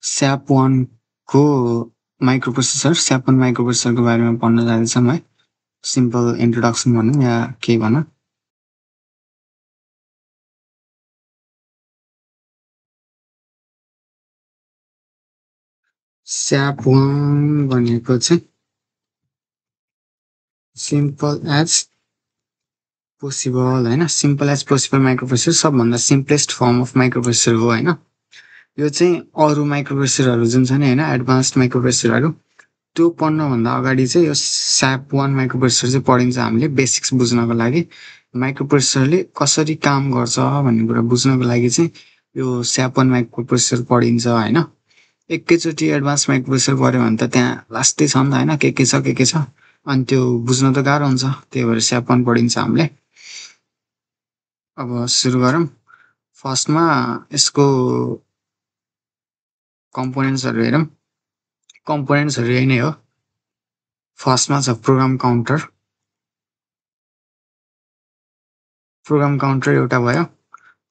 SAP1 को SAP1 माइक्रोप्रोसेसरको बारेमा पढ्न जाँदैछौँ है। सिम्पल इन्ट्रोडक्सन भनौँ या केही भनौँ। SAP1 भनेको चाहिँ सिम्पल एज पोसिबल हैन, सिम्पल एज पोसिबल माइक्रोप्रोसेसर सबभन्दा सिम्पलेस्ट फर्म अफ माइक्रोप्रोसेसर हो हैन। यो चाहिँ अरू माइक्रोप्रोसेसरहरू जुन छ नि हैन, एडभान्स्ड माइक्रोप्रोसेसरहरू त्यो पढ्नभन्दा अगाडि चाहिँ यो SAP1 माइक्रोप्रोसेसर चाहिँ पढिन्छ हामीले बेसिक्स बुझ्नको लागि। माइक्रोप्रोसेसरले कसरी काम गर्छ भन्ने कुरा बुझ्नको लागि चाहिँ यो SAP1 माइक्रोप्रोसेसर पढिन्छ हैन। एकैचोटि एडभान्स माइक्रोप्रोसेसर पढ्यो भने त त्यहाँ लास्टै छ नि त हैन, के छ अनि त्यो बुझ्न त गाह्रो हुन्छ। त्यही भएर SAP1 पढिन्छ हामीले। अब सुरु गरौँ। फर्स्टमा यसको कम्पोनेन्ट्सहरू हेरौँ। कम्पोनेन्ट्सहरू यही नै हो। फर्स्टमा छ प्रोग्राम काउन्टर। प्रोग्राम काउन्टर एउटा भयो।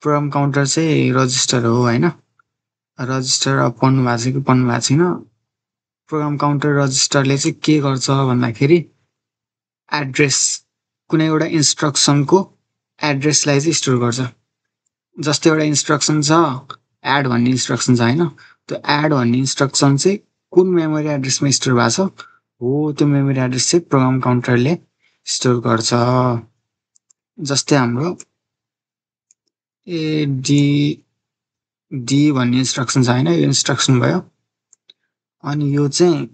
प्रोग्राम काउन्टर चाहिँ रजिस्टर हो हैन। रजिस्टर अब पढ्नु भएको छ कि पढ्नु भएको छैन। प्रोग्राम काउन्टर रजिस्टरले चाहिँ के गर्छ भन्दाखेरि एड्रेस, कुनै एउटा इन्स्ट्रक्सनको एड्रेसलाई चाहिँ स्टोर गर्छ। जस्तै एउटा इन्स्ट्रक्सन छ एड भन्ने इन्स्ट्रक्सन छ हैन, त्यो एड भन्ने इन्स्ट्रक्सन चाहिँ कुन मेमोरी एड्रेसमा स्टोर भएको छ हो त्यो मेमोरी एड्रेस चाहिँ प्रोग्राम काउन्टरले स्टोर गर्छ। जस्तै हाम्रो एडी भन्ने इन्स्ट्रक्सन छ हैन, यो इन्स्ट्रक्सन भयो। अनि यो चाहिँ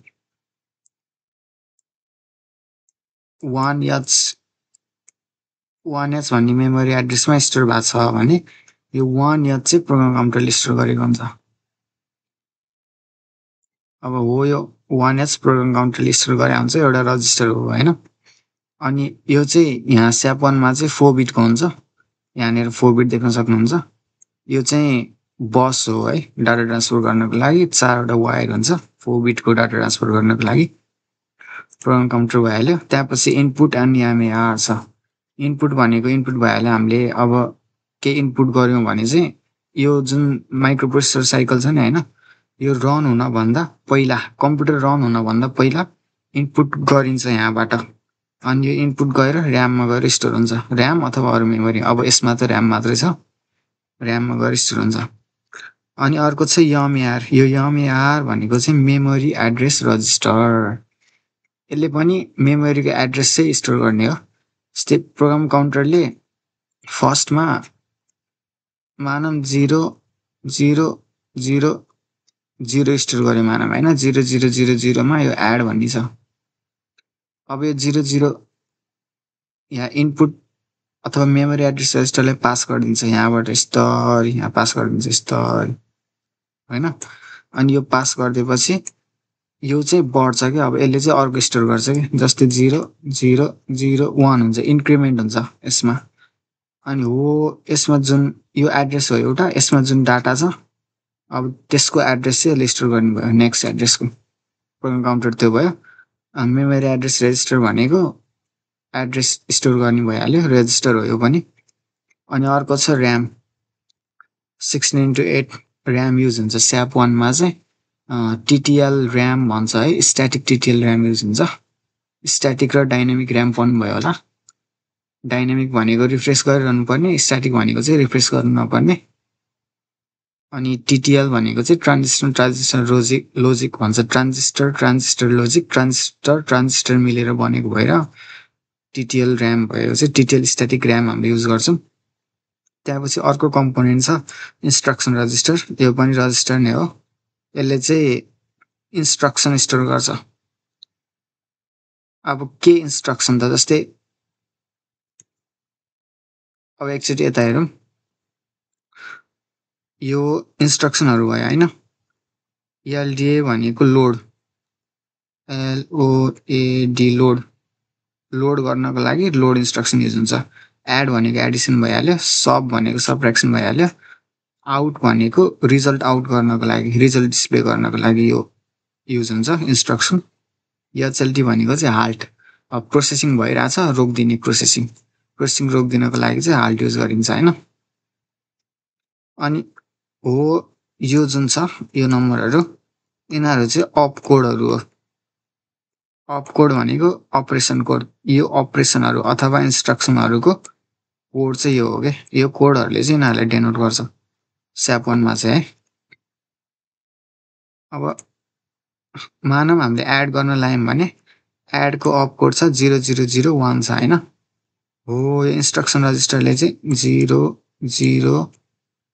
1H भन्ने मेमोरी एड्रेसमा स्टोर भएको छ भने यो 1H चाहिँ प्रोग्राम काउन्टरले स्टोर गरेको हुन्छ। अब हो यो 1H प्रोग्राम काउन्टरले स्टोर गरेको हुन्छ, एउटा रजिस्टर हो हैन। अनि यो चाहिँ यहाँ SAP1 मा चाहिँ 4 बिटको हुन्छ। यहाँनिर 4 बिट देख्न सक्नुहुन्छ। यो चाहिँ बस हो है, डाटा ट्रान्सफर गर्नको लागि 4वटा वायर हुन्छ 4 बिटको डाटा ट्रान्सफर गर्नको लागि। प्रोग्राम काउन्टर भइहाल्यो। त्यसपछि इनपुट एन्ड एमएआर छ। इनपुट भनेको इनपुट भइहाल्यो। हामीले अब के इनपुट गर्यौं भने चाहिँ यो जुन माइक्रोप्रोसेसर साइकल छ नि हैन, यो रन हुन भन्दा पहिला, कम्प्युटर रन हुन भन्दा पहिला इनपुट गरिन्छ यहाँबाट। अनि यो इनपुट गएर र्याममा गएर स्टोर हुन्छ, र्याम अथवा अरू मेमोरी। अब यसमा त र्याम मात्रै छ, र्याममा गएर स्टोर हुन्छ। अनि अर्को छ एमएआर। यो एमएआर भनेको चाहिँ मेमोरी एड्रेस रजिस्टर। यसले पनि मेमोरीको एड्रेस चाहिँ स्टोर गर्ने हो। जस्तै प्रोग्राम काउन्टरले फर्स्टमा मानौँ 000 स्टोर गर्यो मानौँ हैन। 0000 मा यो एड भन्ने छ। अब यो 00 यहाँ इनपुट अथवा मेमोरी एड्रेस रजिस्टरलाई पास गरिदिन्छ, यहाँबाट यस्तरी यहाँ पास गरिदिन्छ यस्तरी हैन। अनि यो पास गरिदिएपछि यो चाहिँ बढ्छ कि अब यसले चाहिँ अर्को स्टोर गर्छ कि, जस्तै 0001 हुन्छ, इन्क्रिमेन्ट हुन्छ यसमा। अनि हो यसमा जुन यो एड्रेस हो एउटा, यसमा जुन डाटा छ अब त्यसको एड्रेस चाहिँ यसले स्टोर गर्ने भयो, नेक्स्ट एड्रेसको। प्रोग्राम काउन्टर त्यो भयो। अनि मेमोरी एड्रेस रेजिस्टर भनेको एड्रेस स्टोर गर्ने भइहाल्यो, रेजिस्टर हो यो पनि। अनि अर्को छ र्याम। 16x8 र्याम युज हुन्छ SAP1 मा चाहिँ। TTL र्याम भन्छ है, स्ट्याटिक TTL र्याम युज हुन्छ। स्ट्याटिक र डाइनामिक र्याम पनि भयो होला। डाइनामिक भनेको रिफ्रेस गरिरहनु पर्ने, स्ट्याटिक भनेको चाहिँ रिफ्रेस गर्नु नपर्ने। अनि TTL भनेको चाहिँ ट्रान्जिस्टर लोजिक भन्छ। ट्रान्जिस्टर लोजिक मिलेर बनेको भएर TTL र्याम भयो चाहिँ TTL स्ट्याटिक र्याम हामीले युज गर्छौँ। त्यसपछि अर्को कम्पोनेन्ट छ इन्स्ट्रक्सन रजिस्टर। यो पनि रजिस्टर नै हो। यसले चाहिँ इन्स्ट्रक्सन स्टोर गर्छ। अब के इन्स्ट्रक्सन त, जस्तै अब एकचोटि यता हेरौँ। यो इन्स्ट्रक्सनहरू भयो हैन। LDA भनेको लोड, LOAD लोड गर्नको लागि लोड इन्स्ट्रक्सन युज हुन्छ। एड भनेको एडिसन भइहाल्यो, सब भनेको सबट्र्याक्सन भइहाल्यो। आउट भनेको रिजल्ट आउट गर्नको लागि, रिजल्ट डिस्प्ले गर्नको लागि यो युज हुन्छ इन्स्ट्रक्सन। HLT भनेको चाहिँ हाल्ट, अब प्रोसेसिङ भइरहेछ रोकिदिने, प्रोसेसिङ रोकिदिनको लागि चाहिँ हाल्ट युज गरिन्छ हैन। अनि हो यो जुन छ यो नम्बरहरू यिनीहरू चाहिँ अप कोडहरू हो। अप कोड भनेको अपरेसन कोड। यो अपरेसनहरू अथवा इन्स्ट्रक्सनहरूको कोड चाहिँ यो हो के। यो कोडहरूले चाहिँ यिनीहरूलाई डेनोट गर्छ स्याप 1 मा चाहिँ है। अब मानौँ हामीले एड गर्न लायौँ भने एडको अप कोड छ 0001 छ हैन। हो यो इन्स्ट्रक्सन रजिस्टरले चाहिँ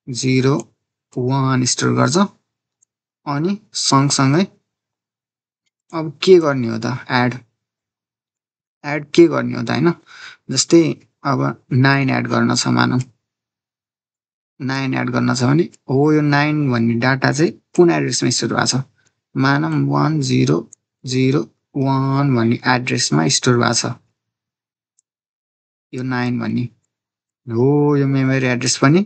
0001 स्टोर गर्छ। अनि सँगसँगै अब के गर्ने हो त एड के गर्ने हो त हैन। जस्तै अब 9 एड गर्न छ मानौँ 9 एड गर्न छ भने हो यो 9 भन्ने डाटा चाहिँ कुन एड्रेसमा स्टोर भएको छ मानौँ 1001 भन्ने एड्रेसमा स्टोर भएको छ यो 9 भन्ने हो। यो मेमोरी एड्रेस पनि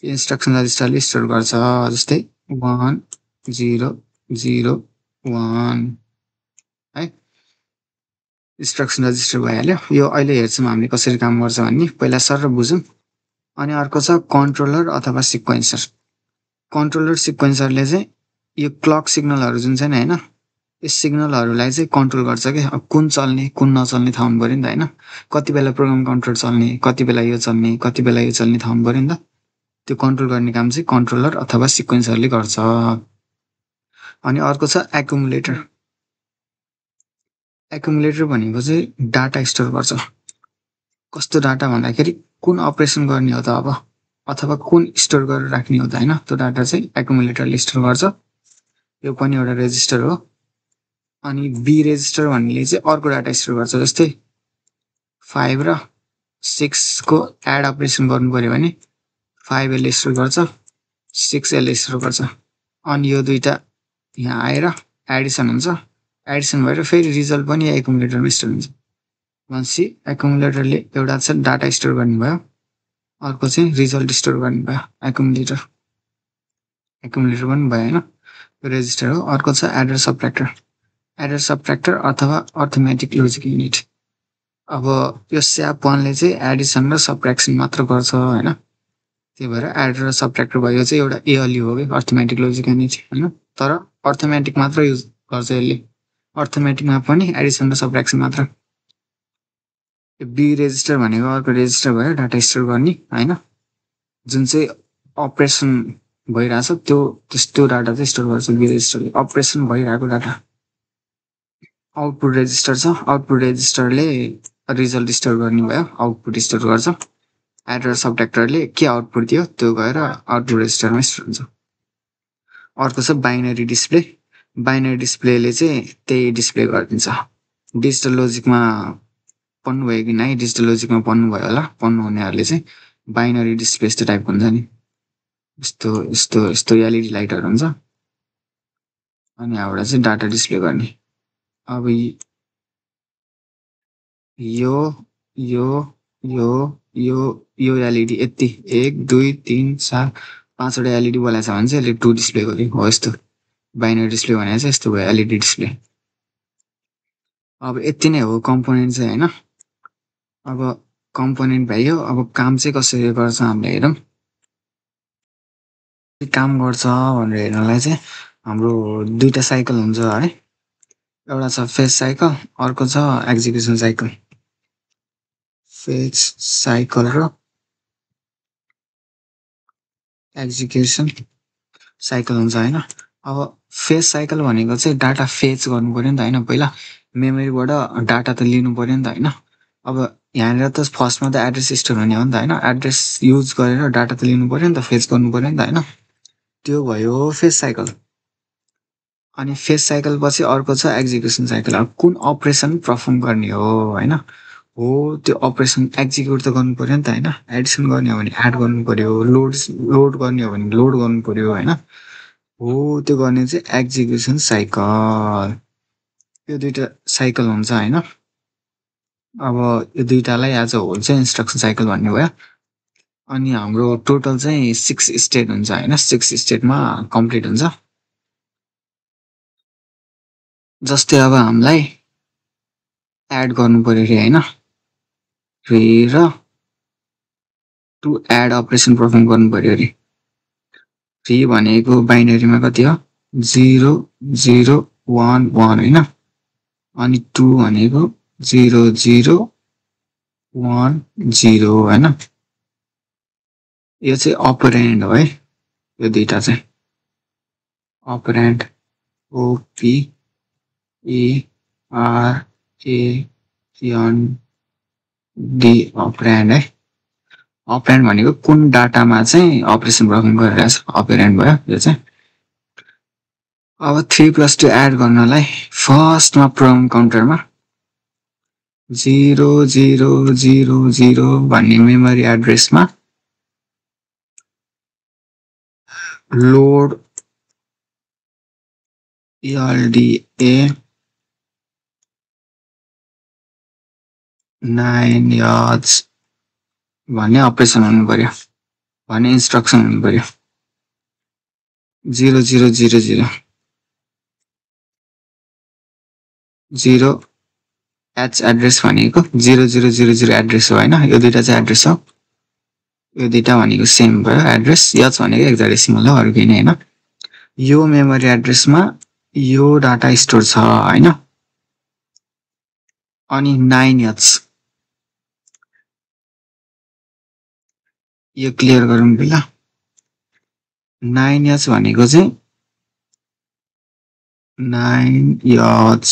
इन्स्ट्रक्सन रजिस्टरले स्टोर गर्छ। जस्तै 1001 है इन्स्ट्रक्सन रजिस्टर भइहाल्यो। यो अहिले हेर्छौँ हामीले कसरी काम गर्छ भन्ने पहिला सर बुझौँ। अनि अर्को छ कन्ट्रोलर अथवा सिक्वेन्सर। कन्ट्रोलर सिक्वेन्सरले चाहिँ यो क्लक सिग्नलहरू जुन छ नि हैन यस सिग्नलहरूलाई चाहिँ कन्ट्रोल गर्छ के। अब कुन चल्ने कुन नचल्ने थाहा हुनु पर्यो नि त हैन। कति बेला प्रोग्राम काउन्टर चल्ने कति बेला यो चल्ने कति बेला यो चल्ने थाहा हुनु पर्यो नि त। त्यो कन्ट्रोल गर्ने काम चाहिँ कन्ट्रोलर अथवा सिक्वेन्सरले गर्छ। अनि अर्को छ एक्युमुलेटर। एक्युमुलेटर भनेको चाहिँ डाटा स्टोर गर्छ। कस्तो डाटा भन्दाखेरि कुन अपरेसन गर्ने हो त अब अथवा कुन स्टोर गरेर राख्ने हो त हैन। त्यो डाटा चाहिँ एक्युमुलेटरले स्टोर गर्छ। यो पनि एउटा रेजिस्टर हो। अनि बी रेजिस्टर भन्नेले चाहिँ अर्को डाटा स्टोर गर्छ। जस्तै 5 र 6 को एड अपरेसन गर्नु पर्यो भने 5 यसले स्टोर गर्छ 6 यसले स्टोर गर्छ। अनि यो दुईटा यहाँ आएर एडिसन हुन्छ। एडिसन भएर फेरि रिजल्ट पनि एक्युमुलेटरमा स्टोर हुन्छ। भनेपछि एक्युमुलेटरले एउटा चाहिँ डाटा स्टोर गर्ने भयो अर्को चाहिँ रिजल्ट स्टोर गर्ने भयो। एक्युमुलेटर पनि भयो हैन। रेजिस्टर हो। अर्को छ एडर सबट्र्याक्टर। एडर सबट्र्याक्टर अथवा अर्थमेटिक लजिक युनिट। अब यो स्याप 1 ले चाहिँ एडिसन र सबट्र्याक्सन मात्र गर्छ हैन। त्यही भएर एडर र सबट्र्याक्टर भयो चाहिँ एउटा एएलयु हो के अर्थमेटिक लजिक युनिट हैन। तर अर्थमेटिक मात्र युज गर्छ यसले। अर्थमेटिकमा पनि एडिसन र सबट्र्याक्सन मात्र। बी रेजिस्टर भनेको अर्को रेजिस्टर भयो डाटा स्टोर गर्ने हैन। जुन चाहिँ अपरेसन भइरहेछ त्यो डाटा चाहिँ स्टोर गर्छ बी रेजिस्टरले। अपरेसन भइरहेको डाटा। आउटपुट रेजिस्टर छ। आउटपुट रेजिस्टरले रिजल्ट स्टोर गर्ने भयो आउटपुट स्टोर गर्छ। एडर सबट्र्याक्टरले के आउटपुट दियो त्यो गएर आउटपुट रेजिस्टरमा स्टोर हुन्छ। अर्को छ बाइनरी डिस्प्ले। बाइनरी डिस्प्लेले चाहिँ त्यही डिस्प्ले गरिदिन्छ। डिजिटल लजिकमा पढ्नु भयो कि नै डिजिटल लजिकमा पढ्नु भयो होला। पढ्नु हुनेहरूले चाहिँ बाइनरी डिस्प्ले यस्तो टाइपको हुन्छ नि यस्तो एलइडी लाइटहरू हुन्छ। अनि यहाँबाट चाहिँ डाटा डिस्प्ले गर्ने। अब यो यो यो यो यो एलइडी यति 1 2 3 4 5 वटा एलइडी बोलाएको छ भने चाहिँ यसले 2 डिस्प्ले गर्यो हो। यस्तो बाइनरी डिस्प्ले भनेको चाहिँ यस्तो भयो एलइडी डिस्प्ले। अब यति नै हो कम्पोनेन्ट चाहिँ हैन। अब कम्पोनेन्ट भयो। अब काम चाहिँ कसरी गर्छ हामीले हेरौँ। काम गर्छ भनेर हेर्नलाई चाहिँ हाम्रो दुईटा साइकल हुन्छ है। एउटा छ फेज साइकल अर्को छ एक्जिक्युसन साइकल। फेज साइकल र एक्जिक्युसन साइकल हुन्छ हैन। अब फेज साइकल भनेको चाहिँ डाटा फेच गर्नु पर्यो नि त हैन। पहिला मेमोरीबाट डाटा त लिनु पर्यो नि त हैन। अब यहाँनिर त फर्स्टमा त एड्रेस स्टोर हुने हो नि त हैन। एड्रेस युज गरेर डाटा त लिनु पर्यो नि त फेच गर्नु पर्यो नि त हैन। त्यो भयो फेज साइकल। अनि फेज साइकल पछि अर्को छ एक्जिक्युसन साइकल। अब कुन अपरेसन परफर्म गर्ने हो हैन। हो त्यो अपरेसन एक्जिक्युट त गर्नु पर्यो नि त हैन। एडिसन गर्ने हो भने एड गर्नु पर्यो लोड गर्ने हो भने लोड गर्नु पर्यो हैन। हो त्यो गर्ने चाहिँ एक्जिक्युसन साइकल। यो दुईटा साइकल हुन्छ हैन। अब यो दुईटालाई एज अ होल चाहिँ इन्स्ट्रक्सन साइकल भन्ने भयो। अनि हाम्रो टोटल चाहिँ 6 स्टेट हुन्छ हैन। 6 स्टेटमा कम्प्लिट हुन्छ। जस्तै अब हामीलाई एड गर्नु पर्यो रे हैन। र टु एड अपरेसन परफर्म गर्नु पर्यो रे। 3 भनेको बाइनरीमा कति हो 0 0 1 1 हैन अनि 2 भनेको 0 0 1 0 हैन यो चाहिँ ऑपरेन्ड हो है यो दुईटा चाहिँ operand O P E R A N D operand है ऑपरेन्ड भनेको कुन डाटामा चाहिँ अपरेसन पर्फर्म गरिरहेछ ऑपरेन्ड भयो यो चाहिँ अब 3 + 2 एड गर्नलाई फर्स्टमा प्रोग्राम काउन्टरमा 0 0 0 0 भन्ने मेमोरी एड्रेसमा लोड LDA 9 yards भन्ने अपरेसन हुनु पर्यो भन्ने इन्स्ट्रक्सन हुनु पर्यो 0 0 0 0 0 H एड्रेस भनेको 0 0 0 0 एड्रेस हो हैन यो दुईटा चाहिँ एड्रेस हो यो दुईटा भनेको सेम भयो एड्रेस H भनेको हेक्साडेसिमल हो अरु केही नै हैन यो मेमोरी एड्रेसमा यो डाटा स्टोर छ हैन अनि 9H यो क्लियर गरौँ ल 9H भनेको चाहिँ 9H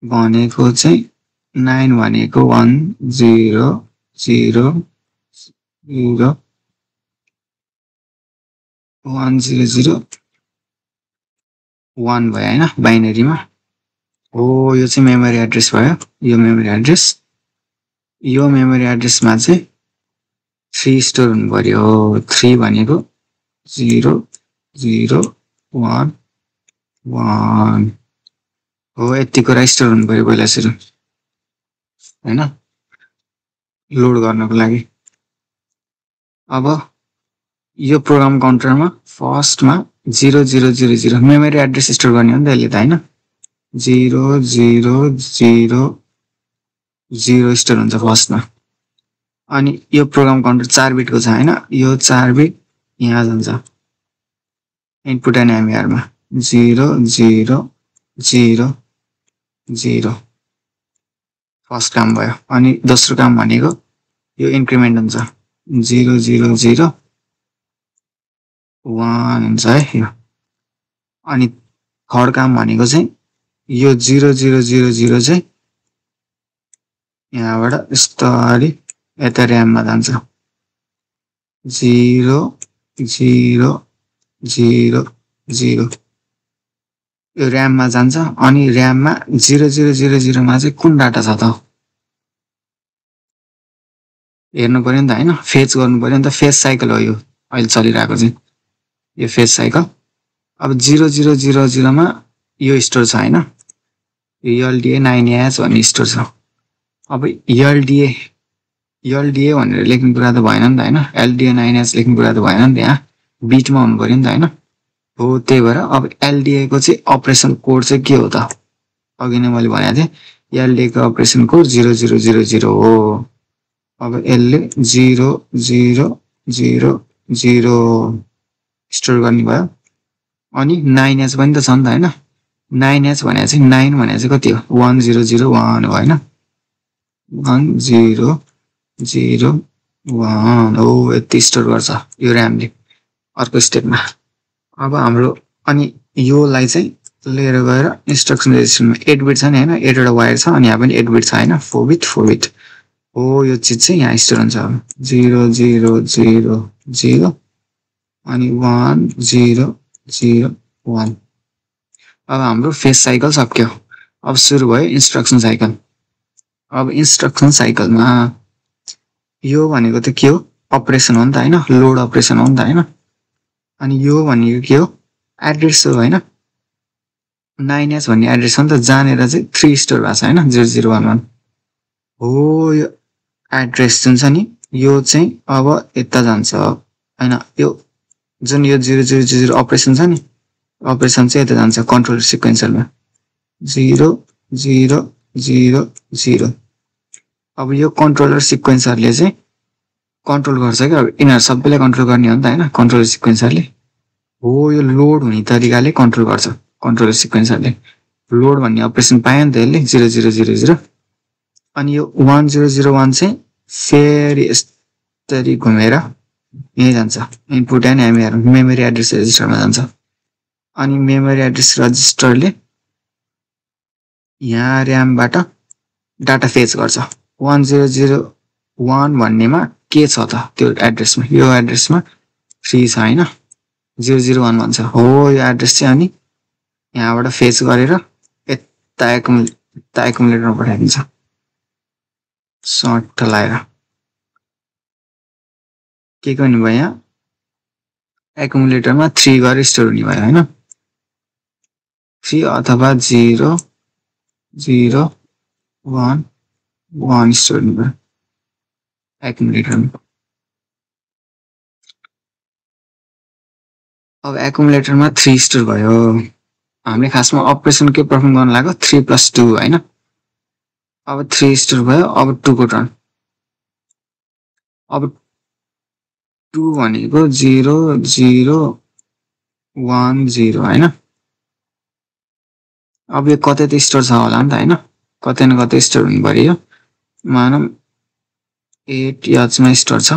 भनेको चाहिँ 9 भनेको 1 0 0 0 1 0 0 1 भयो हैन बाइनरीमा हो यो चाहिँ मेमोरी एड्रेस भयो यो मेमोरी एड्रेसमा चाहिँ 3 स्टोर हुनु पर्यो 3 भनेको 0 0 1 1 हो यतिको स्टोर हुनु पर्यो पहिला सुरु हैन लोड गर्नको लागि अब यो प्रोग्राम काउन्टरमा फर्स्टमा 0 0 0 0 मेमोरी एड्रेस स्टोर गर्ने हो नि त यसले त हैन 0 0 0 0 स्टोर हुन्छ फर्स्टमा अनि यो प्रोग्राम काउन्टर 4 बिटको छ हैन यो 4 बिट यहाँ जान्छ इनपुट एन्ड एमईआर मा 0 0 0 0 फर्स्ट काम भयो अनि दोस्रो काम भनेको यो इन्क्रिमेन्ट हुन्छ 0 0 0 1 हुन्छ है यो अनि थर्ड काम भनेको चाहिँ यो 0 0 0 0 चाहिँ यहाँबाट यस्तरी यता र्याममा जान्छ 0 0 0 0 यो र्याममा जान्छ अनि र्याममा 0 0 0 0 मा चाहिँ कुन डाटा छ त हेर्नु पर्यो नि त हैन फेच गर्नु पर्यो नि त फेच साइकल हो यो अहिले चलिरहेको चाहिँ यो फेच साइकल अब 0 0 0 0 मा यो स्टोर छ हैन यो LDA 9H भन्ने स्टोर छ अब LDA भनेर लेख्नु कुरा त भएन नि त हैन LDA 9H लेख्नु कुरा त भएन नि त यहाँ बिटमा हुनु पर्यो नि त हैन हो त्यही भएर अब LDA को चाहिँ अपरेसन कोड चाहिँ के हो त अघि नै मैले भनेको थिए LDA को अपरेसन कोड 0 0 0 0 हो अब यसले 0 0 0 0 स्टोर गर्ने भयो अनि 9H पनि त छ नि त हैन 9H भनेको चाहिँ 9 भनेको चाहिँ कति हो 1 0 0 1 हो हैन 1 0 0 1 हो यति स्टोर गर्छ यो र्यामले अर्को स्टेपमा अब हाम्रो अनि योलाई चाहिँ लिएर गएर इन्स्ट्रक्सन रेजिस्टरमा 8 बिट छ नि हैन 8 वटा वायर छ अनि यहाँ पनि 8 बिट छ हैन 4 बिट हो यो चीज चाहिँ यहाँ स्टोर हुन्छ 0 0 0 0 अनि 1 0 0 1 अब हाम्रो फेज साइकल सक्यो अब सुरु भयो इन्स्ट्रक्सन साइकल अब इन्स्ट्रक्सन साइकलमा यो भनेको त के हो अपरेसन हो नि त हैन लोड अपरेसन हो नि त हैन अनि यो भनेको के हो एड्रेस हो हैन 9H भन्ने एड्रेस हो नि त जानेर चाहिँ 3 स्टोर भएको छ हैन 0011 हो यो एड्रेस जुन छ नि यो चाहिँ अब यता जान्छ हैन यो जुन यो 0000 अपरेसन छ नि अपरेसन चाहिँ यता जान्छ कन्ट्रोलर सिक्वेन्सरमा 0 0 0 0 अब यो कन्ट्रोलर सिक्वेन्सरले चाहिँ कन्ट्रोल गर्छ क्या यिनीहरू सबैलाई कन्ट्रोल गर्ने हो नि त हैन कन्ट्रोलर सिक्वेन्सरले हो यो लोड हुने तरिकाले कन्ट्रोल गर्छ कन्ट्रोलर सिक्वेन्सरले लोड भन्ने अपरेसन पायो नि त यसले 0000 अनि यो 1001 चाहिँ फेरि यसरी घुमेर यही जान्छ इनपुट एन्ड मेमोरी एड्रेस रजिस्टरमा जान्छ अनि मेमोरी एड्रेस रजिस्टरले यहाँ र्यामबाट डाटा फेच गर्छ 1001 भन्नेमा के छ त त्यो एड्रेसमा यो एड्रेसमा 3 छ हैन 001 भन्छ हो यो एड्रेस चाहिँ अनि यहाँबाट फेच गरेर यता एकुमुलेटरमा पठाइदिन्छ सर्ट लाएर के गर्ने भयो यहाँ एकुमुलेटरमा 3 गरेर स्टोर हुने भयो हैन 3 अथवा 0 0 1 1 स्टोर हुने भयो एकुमुलेटरमा अब एकुमुलेटरमा 3 स्टोर भयो हामीले खासमा अपरेसन के पर्फर्म गर्न लाग्यो 3 + 2 हैन अब 3 स्टोर भयो अब 2 को टर्न अब 2 भनेको 0 0 1 0 हैन अब यो कतै त स्टोर छ होला नि त हैन कतै न कतै स्टोर हुनु पर्यो मानम 8 याचमा स्टोर छ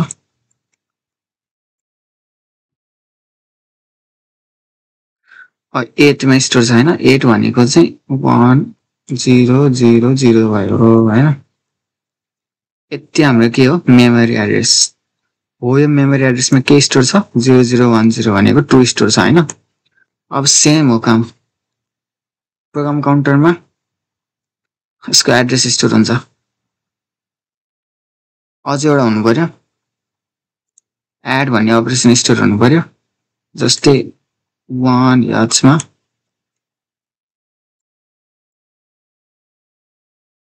8 मा स्टोर छ हैन 8 भनेको चाहिँ 1 0 0 0 भयो हैन यति हाम्रो के हो मेमोरी एड्रेस हो यो मेमोरी एड्रेसमा के स्टोर छ 0010 भनेको 2 स्टोर छ हैन अब सेम हो काम प्रोग्राम काउन्टरमा यसको एड्रेस स्टोर हुन्छ अझ एउटा हुनु पर्यो एड भन्ने अपरेसन स्टोर हुनु पर्यो जस्तै 1 याचमा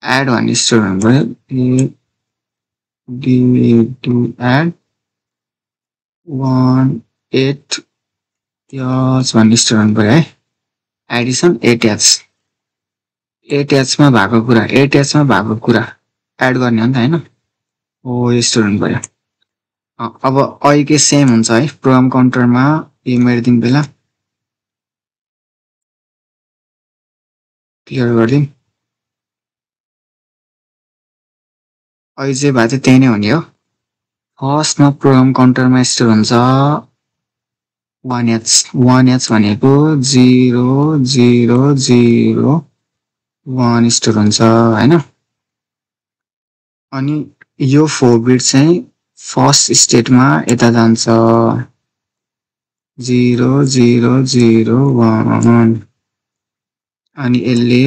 एड भन्ने स्टोर हुनु पर्यो add 1 8 याच भन्ने स्टोर हुनु पर्यो है एडिसन 8 याच मा भएको कुरा 8 याच मा भएको कुरा एड गर्ने हो नि त हैन हो यो स्टोर हुनु पर्यो अब अहिले सेम हुन्छ है प्रोग्राम काउन्टरमा यो मेरिदिन बेला क्लियर गर्दिम अहिले चाहिँ भए चाहिँ त्यही नै हुने हो फर्स्टमा प्रोग्राम काउन्टरमा स्टोर हुन्छ 1h भनेको 0 0 0 1 स्टोर हुन्छ हैन अनि यो 4 बिट चाहिँ फर्स्ट स्टेटमा यता जान्छ 0 0 0 1 अनि यसले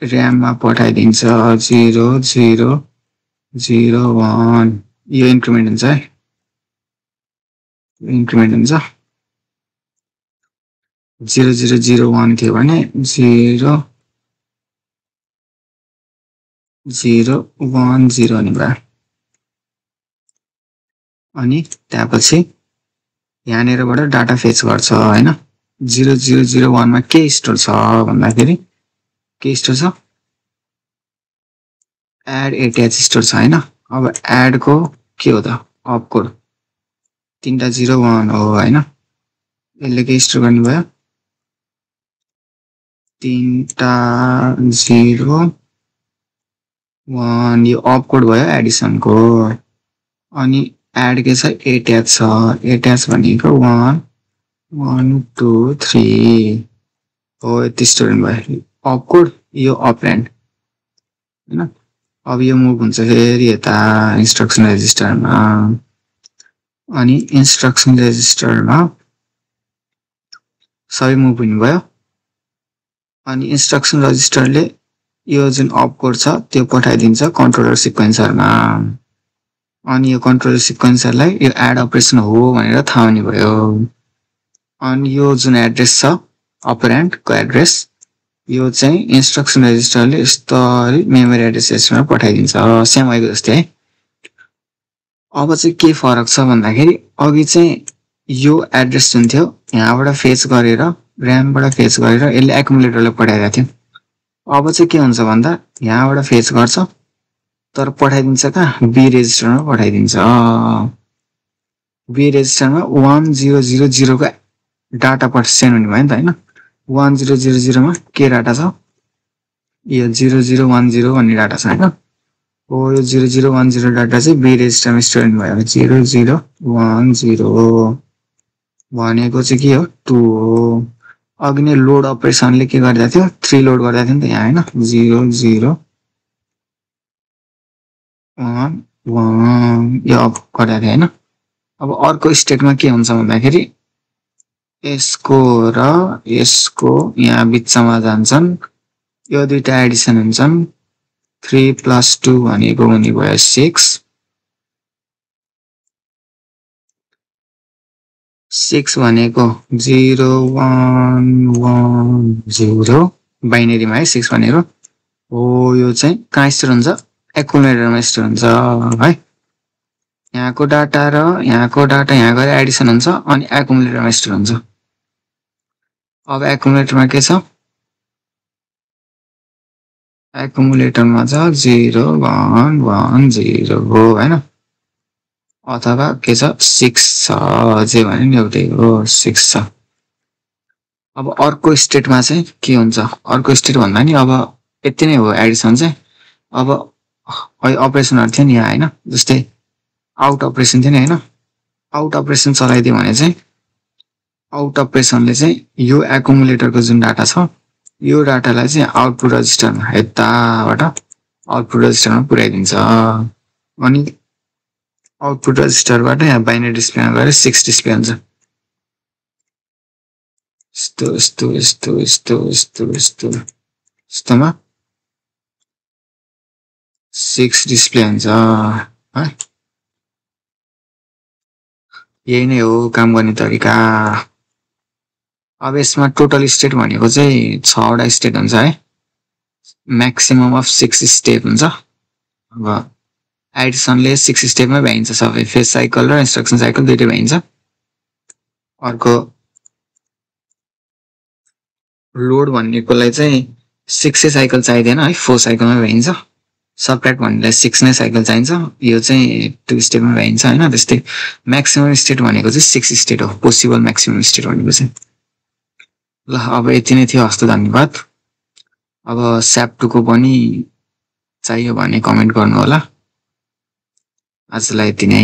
र्याममा पठाइदिन्छ 0 0 0 1 यो इन्क्रिमेन्ट हुन्छ है इन्क्रिमेन्ट हुन्छ 0 0 0 1 थियो भने 0 0 1 0 नि भयो अनि त्यसपछि यहाँनेरबाट डाटा फेच गर्छ हैन 0 0 0 1 मा के स्टोर छ भन्दाखेरि के स्टोर छ एड 8h स्टोर छ हैन अब एड को के हो त अप कोड 3टा 0 1 हो हैन यसले के स्टोर गर्ने भयो 3टा 0 1 यो अप कोड भयो एडिसन को अनि एड के छ 8h छ 8h भनेको 1 1 2 3 हो यति स्टोर भयो अप कोड यो अपरेन्ड हैन अब यो मुभ हुन्छ फेरि यता इन्स्ट्रक्सन रेजिस्टरमा अनि इन्स्ट्रक्सन रेजिस्टरमा सबै मुभ हुने भयो अनि इन्स्ट्रक्सन रजिस्टरले यो जुन अप कोड छ त्यो पठाइदिन्छ कन्ट्रोलर सिक्वेन्सरमा अनि यो कन्ट्रोलर सिक्वेन्सरलाई यो एड अपरेसन हो भनेर थाहा हुने भयो अनि यो जुन एड्रेस छ अपरेन्डको एड्रेस यो चाहिँ इन्स्ट्रक्सन रेजिस्टरले यस्तरी मेमोरी एड्रेसमा पठाइदिन्छ सेम आएको जस्तै है अब चाहिँ के फरक छ भन्दाखेरि अघि चाहिँ यो एड्रेस जुन थियो यहाँबाट फेच गरेर र्यामबाट फेच गरेर यसले एकुमुलेटरले पठाइरहेको थियो अब चाहिँ के हुन्छ भन्दा यहाँबाट फेच गर्छ तर पठाइदिन्छ कहाँ बी रेजिस्टरमा पठाइदिन्छ बी रेजिस्टरमा 1000 को डाटा सेन्ड हुने भयो नि त हैन 1000 मा के डाटा छ यो 0010 भन्ने डाटा छ हैन हो यो 0010 डाटा चाहिँ बी रेजिस्टरमा स्टोर हुने भयो 0010 भनेको चाहिँ के हो 2 हो अघि नै लोड अपरेसनले के गर्दै थियो 3 लोड गर्दै थियो नि त यहाँ हैन 0011 यो अप गर्दै थियो हैन अब अर्को स्टेटमा के हुन्छ भन्दाखेरि यसको र यसको यहाँ बिचमा जान्छन् यो दुईटा एडिसन हुन्छन् 3 + 2 भनेको हुने भयो 6 भनेको 0110 बाइनरीमा है 6 भनेको हो यो चाहिँ कहाँ स्टोर हुन्छ एक्युमुलेटरमा स्टोर हुन्छ है यहाँको डाटा र यहाँको डाटा यहाँ गएर एडिसन हुन्छ अनि एक्युमुलेटरमा स्टोर हुन्छ अब एक्युमुलेटरमा के छ एक्युमुलेटरमा छ 0110 हो हैन अथवा के छ 6 छ जे भने नि एउटै हो 6 छ अब अर्को स्टेटमा चाहिँ के हुन्छ अर्को स्टेट भन्दा नि अब यति नै हो एडिसन चाहिँ अब अपरेसनहरु थियो नि यहाँ हैन जस्तै आउट अपरेसन थियो नि हैन आउट अपरेसन चलाइदियो भने चाहिँ आउट अपरेसनले चाहिँ यो एक्युमुलेटरको जुन डाटा छ यो डाटालाई चाहिँ आउटपुट रजिस्टरमा यताबाट आउटपुट रजिस्टरमा पुर्याइदिन्छ अनि आउटपुट रजिस्टरबाट यहाँ बाइनरी डिस्प्लेमा गएर 6 डिस्प्ले हुन्छ यस्तोमा 6 डिस्प्ले हुन्छ है यही नै हो काम गर्ने तरिका अब यसमा टोटल स्टेट भनेको चाहिँ 6 वटा स्टेट हुन्छ है म्याक्सिमम अफ 6 स्टेप हुन्छ अब एडिसनले 6 स्टेपमा भ्याइन्छ सबै फेज साइकल र इन्स्ट्रक्सन साइकल दुईटै भ्याइन्छ अर्को लोड भन्नेकोलाई चाहिँ 6 साइकल चाहिदैन है 4 साइकलमा भ्याइन्छ सबट्र्याक्ट भन्नेलाई 6 नै साइकल चाहिन्छ यो चाहिँ 2 स्टेपमा भ्याइन्छ हैन त्यस्तै म्याक्सिमम स्टेट भनेको चाहिँ 6 स्टेट हो पोसिबल म्याक्सिमम स्टेट भनेको चाहिँ ल अब यति नै थियो हस्त धन्यवाद अब SAP2 को पनि चाहियो भने कमेन्ट गर्नु होला आजलाई यति नै